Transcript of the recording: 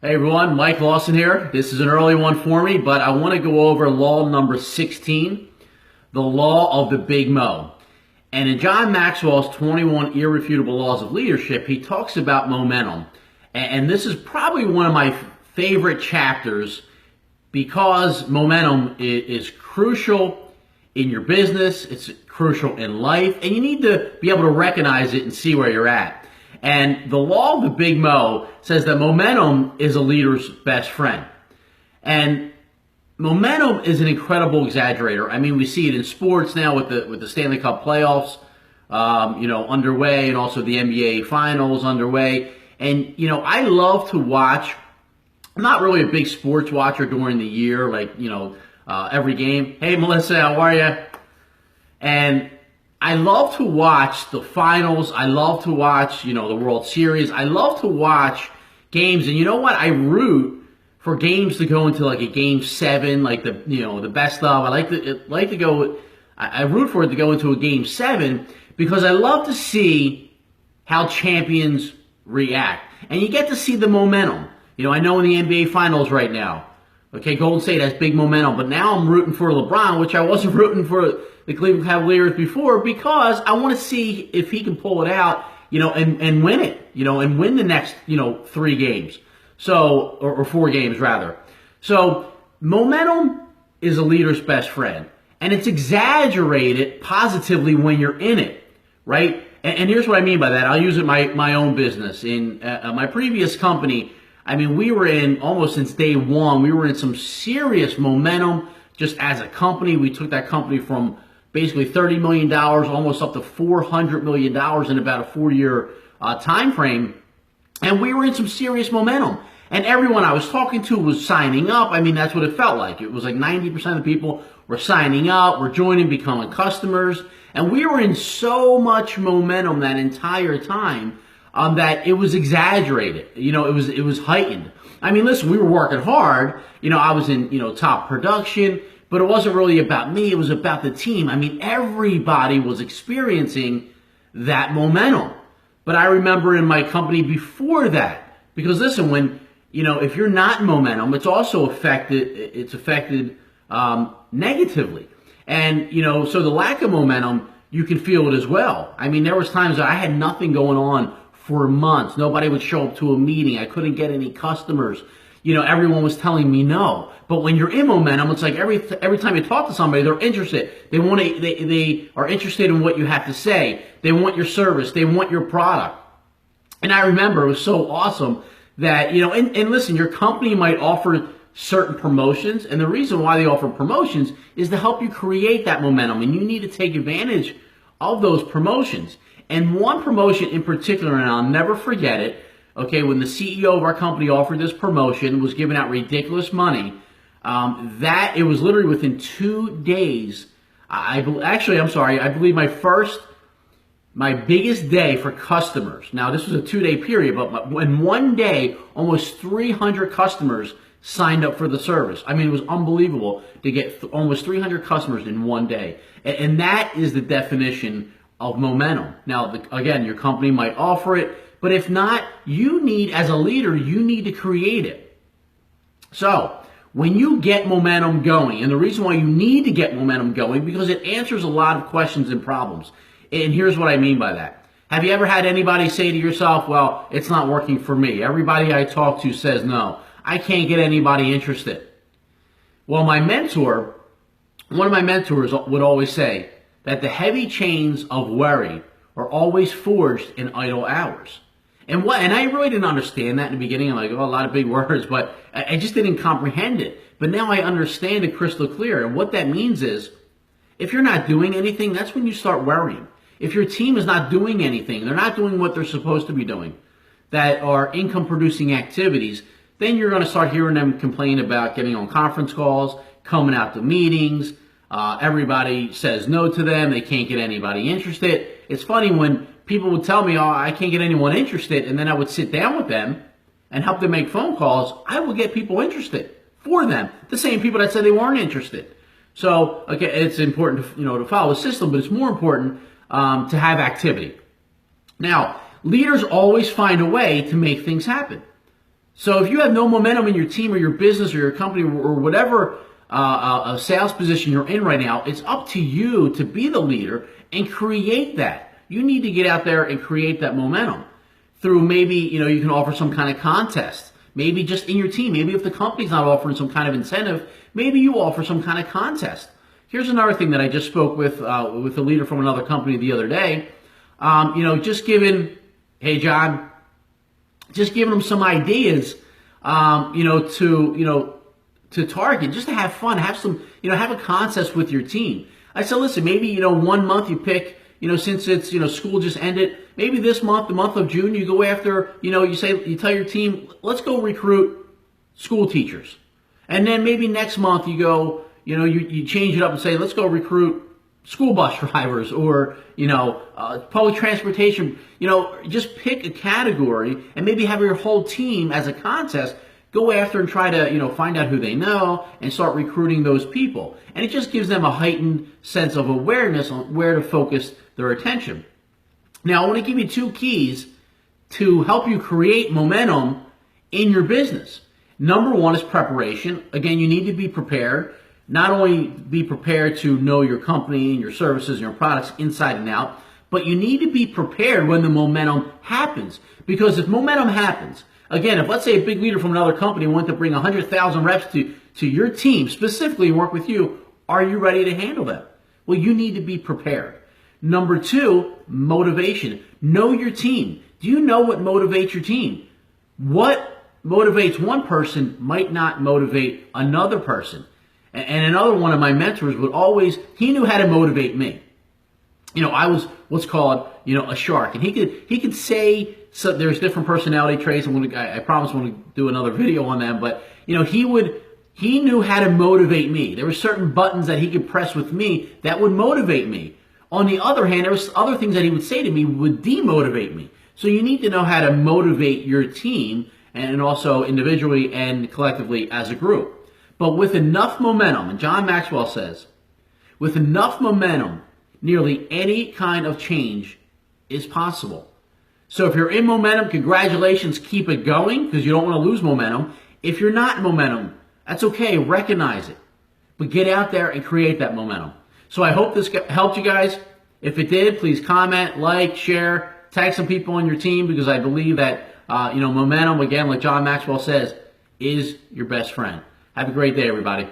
Hey everyone, Mike Lawson here. This is an early one for me, but I want to go over law number 16, the law of the Big Mo. And in John Maxwell's 21 Irrefutable Laws of Leadership, he talks about momentum. And this is probably one of my favorite chapters because momentum is crucial in your business, it's crucial in life, and you need to be able to recognize it and see where you're at. And the law of the Big Mo says that momentum is a leader's best friend. And momentum is an incredible exaggerator. I mean, we see it in sports now with the Stanley Cup playoffs, underway, and also the NBA Finals underway. And I love to watch. I'm not really a big sports watcher during the year, every game. Hey, Melissa, how are you? And I love to watch the finals. I love to watch, the World Series. I love to watch games. And you know what? I root for games to go into like a game 7, like the best of. I root for it to go into a game 7 because I love to see how champions react. And you get to see the momentum. I know in the NBA Finals right now, okay, Golden State has big momentum, but now I'm rooting for LeBron, which I wasn't rooting for the Cleveland Cavaliers before because I want to see if he can pull it out, and win it, and win the next, 3 games. So, or 4 games rather. So, momentum is a leader's best friend. And it's exaggerated positively when you're in it, right? And here's what I mean by that. I'll use it in my own business. In my previous company, we were in, almost since day one, we were in some serious momentum just as a company. We took that company from basically $30 million, almost up to $400 million in about a 4-year time frame. And we were in some serious momentum. And everyone I was talking to was signing up. That's what it felt like. It was like 90% of the people were signing up, were joining, becoming customers. And we were in so much momentum that entire time that it was exaggerated. It was heightened. Listen, we were working hard. I was in, top production, but it wasn't really about me. It was about the team. Everybody was experiencing that momentum. But I remember in my company before that, because listen, when, if you're not in momentum, it's affected negatively. And, so the lack of momentum, you can feel it as well. There was times that I had nothing going on for months. Nobody would show up to a meeting. I couldn't get any customers. Everyone was telling me no. But when you're in momentum, it's like every time you talk to somebody, they're interested. They are interested in what you have to say. They want your service. They want your product. And I remember it was so awesome that, and listen, your company might offer certain promotions. And the reason why they offer promotions is to help you create that momentum. And you need to take advantage of those promotions. And one promotion in particular, and I'll never forget it, okay, when the CEO of our company offered this promotion, was giving out ridiculous money, that it was literally within 2 days. I believe my biggest day for customers. Now, this was a 2-day period, but in one day, almost 300 customers signed up for the service. It was unbelievable to get almost 300 customers in one day. And that is the definition of momentum. Now, again, your company might offer it, but if not, as a leader, you need to create it. So, when you get momentum going, and the reason why you need to get momentum going, because it answers a lot of questions and problems. And here's what I mean by that. Have you ever had anybody say to yourself, well, it's not working for me? Everybody I talk to says no. I can't get anybody interested. Well, one of my mentors would always say that the heavy chains of worry are always forged in idle hours. And I really didn't understand that in the beginning. I'm like, a lot of big words, but I just didn't comprehend it. But now I understand it crystal clear. And what that means is, if you're not doing anything, that's when you start worrying. If your team is not doing anything, they're not doing what they're supposed to be doing, that are income-producing activities, then you're going to start hearing them complain about getting on conference calls, coming out to meetings. Everybody says no to them. They can't get anybody interested. It's funny when people would tell me, I can't get anyone interested, and then I would sit down with them and help them make phone calls. I would get people interested for them, the same people that said they weren't interested. So, okay, it's important to follow a system, but it's more important to have activity. Now, leaders always find a way to make things happen. So if you have no momentum in your team or your business or your company or whatever sales position you're in right now, it's up to you to be the leader and create that. You need to get out there and create that momentum through maybe, you can offer some kind of contest. Maybe just in your team. Maybe if the company's not offering some kind of incentive, maybe you offer some kind of contest. Here's another thing that I just spoke with a leader from another company the other day. Just giving, hey John, just giving them some ideas, to target, just to have fun, have some, have a contest with your team. I said, listen, maybe, 1 month you pick, since it's, school just ended, maybe this month, the month of June, you go after, you tell your team, let's go recruit school teachers. And then maybe next month you go, you change it up and say, let's go recruit school bus drivers or, public transportation. Just pick a category and maybe have your whole team as a contest go after and try to, find out who they know and start recruiting those people. And it just gives them a heightened sense of awareness on where to focus their attention. Now, I want to give you 2 keys to help you create momentum in your business. Number 1 is preparation. Again, you need to be prepared. Not only be prepared to know your company and your services and your products inside and out, but you need to be prepared when the momentum happens. Because if momentum happens, again, if let's say a big leader from another company wanted to bring 100,000 reps to your team, specifically work with you, are you ready to handle that? Well, you need to be prepared. Number 2, motivation. Know your team. Do you know what motivates your team? What motivates one person might not motivate another person. And another one of my mentors would always, he knew how to motivate me. I was what's called, a shark. And he could say, so there's different personality traits. I promise I'm going to do another video on that. But, he knew how to motivate me. There were certain buttons that he could press with me that would motivate me. On the other hand, there was other things that he would say to me would demotivate me. So you need to know how to motivate your team and also individually and collectively as a group. But with enough momentum, and John Maxwell says, with enough momentum, nearly any kind of change is possible. So if you're in momentum, congratulations, keep it going because you don't want to lose momentum. If you're not in momentum, that's okay, recognize it. But get out there and create that momentum. So I hope this helped you guys. If it did, please comment, like, share, tag some people on your team because I believe that, momentum, again, like John Maxwell says, is your best friend. Have a great day, everybody.